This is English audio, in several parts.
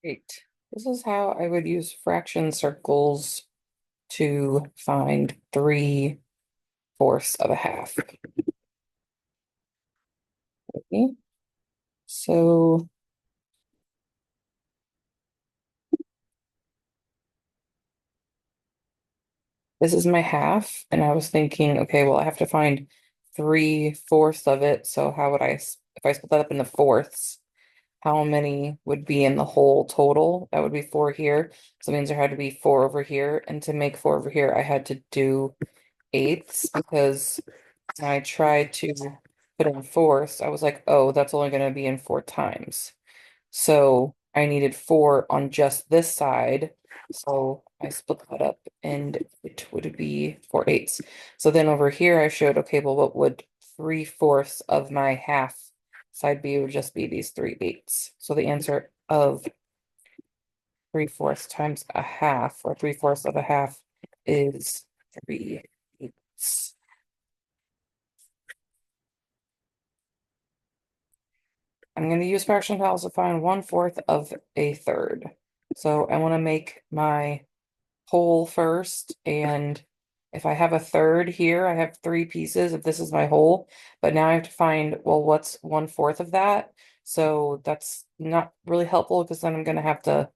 Great. This is how I would use fraction circles to find 3/4 of a half. Okay. So this is my half, and I was thinking, okay, well, I have to find 3/4 of it. So how would if I split that up into fourths, how many would be in the whole total? That would be four here. So it means there had to be four over here. And to make four over here, I had to do eighths because when I tried to put in fourths, I was like, oh, that's only going to be in four times. So I needed four on just this side. So I split that up and it would be 4/8. So then over here I showed, okay, well, what would 3/4 of my half side be? Would just be these 3/8. So the answer of 3/4 times a half, or 3/4 of a half, is 3/8. I'm going to use fraction tiles to find 1/4 of a third. So I want to make my whole first, and if I have a third here, I have three pieces if this is my whole, but now I have to find, well, what's 1/4 of that? So that's not really helpful because then I'm going to have to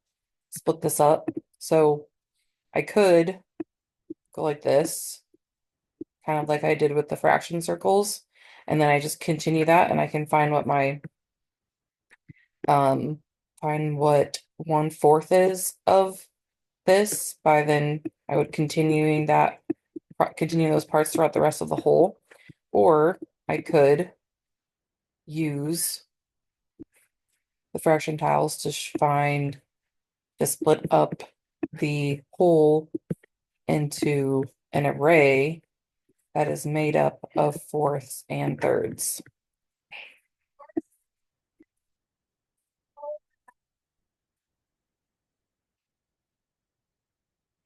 split this up. So I could go like this, kind of like I did with the fraction circles, and then I just continue that and I can find what my um find what 1/4 is of this by then I would continue those parts throughout the rest of the whole. Or I could use the fraction tiles to split up the whole into an array that is made up of fourths and thirds.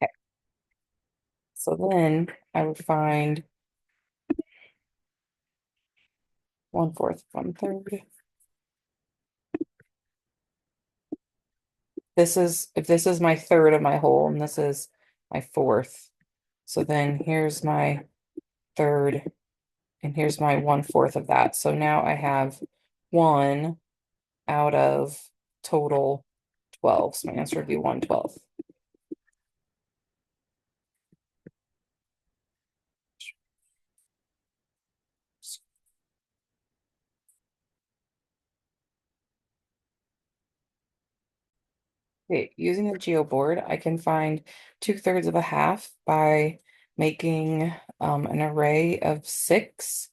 Okay. So then I would find 1/4, 1/3. If this is my third of my whole and this is my fourth. So then here's my third and here's my 1/4 of that. So now I have one out of total 12. So my answer would be 1/12. Okay, using the geoboard, I can find 2/3 of a half by making an array of 6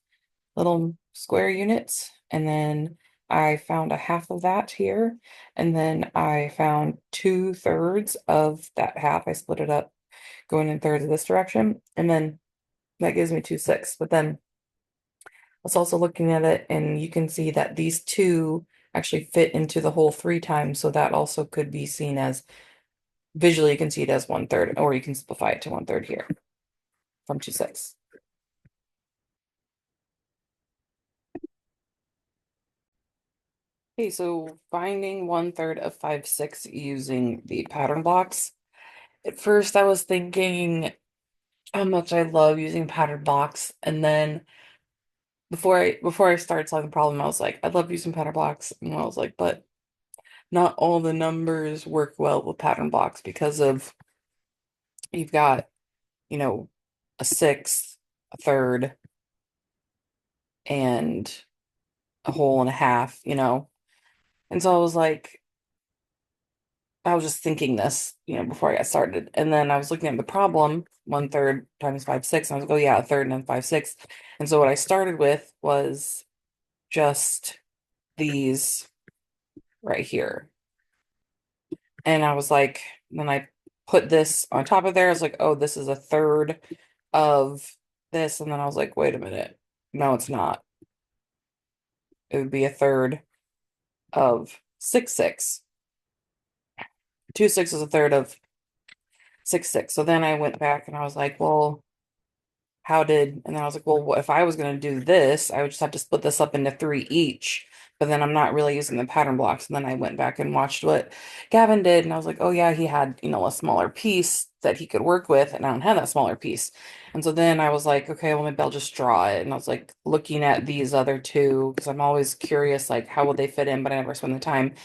little square units. And then I found a half of that here. And then I found 2/3 of that half. I split it up going in thirds of this direction. And then that gives me 2/6. But then I was also looking at it and you can see that these two actually fit into the whole three times. So that also could be seen as visually, you can see it as 1/3, or you can simplify it to 1/3 here from 2/6. Okay, so finding 1/3 of 5/6 using the pattern blocks. At first, I was thinking how much I love using pattern blocks, and then before I started solving the problem, I was like, I love using pattern blocks, and I was like, but not all the numbers work well with pattern blocks because of you've got, you know, a sixth, a third, and a whole and a half, And so I was just thinking this, before I got started. And then I was looking at the problem, 1/3 times 5/6. And I was like, oh yeah, a third and then 5/6. And so what I started with was just these right here. And I was like, then I put this on top of there. I was like, oh, this is a third of this. And then I was like, wait a minute. No, it's not. It would be a third of 6/6. 2/6 is a third of 6/6. So then I went back and I was like, well, and then I was like, well, what if I was going to do this, I would just have to split this up into three each, but then I'm not really using the pattern blocks. And then I went back and watched what Gavin did, and I was like, oh yeah, he had, a smaller piece that he could work with, and I don't have that smaller piece. And so then I was like, okay, well, maybe I'll just draw it. And I was like looking at these other two because I'm always curious, like, how will they fit in, but I never spend the time.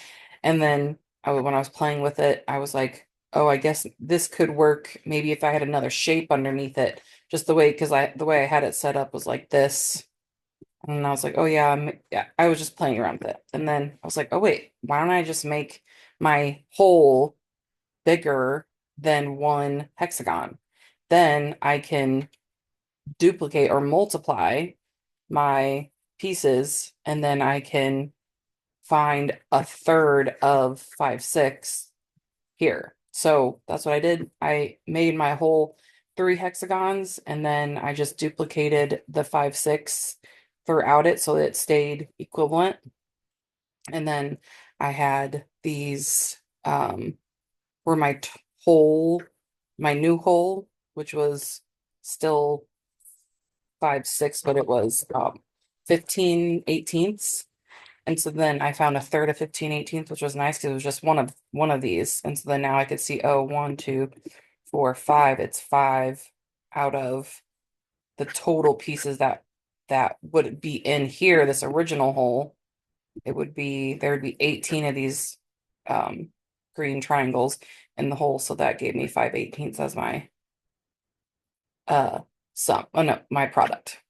And then when I was playing with it, I was like, oh, I guess this could work maybe if I had another shape underneath it, just the way, because the way I had it set up was like this. And I was like, oh yeah, yeah, I was just playing around with it. And then I was like, oh wait, why don't I just make my hole bigger than one hexagon? Then I can duplicate or multiply my pieces, and then I can find a third of 5, 6 here. So that's what I did. I made my whole three hexagons, and then I just duplicated the 5, 6 throughout it so that it stayed equivalent. And then I had these were my hole, my new hole, which was still 5, 6, but it was 15/18. And so then I found a third of 15/18, which was nice because it was just one of these. And so then now I could see, oh, 1, 2, 4, 5. It's five out of the total pieces that would be in here, this original hole. There would be 18 of these um green triangles in the hole. So that gave me 5/18 as my uh sum. Oh no, my product.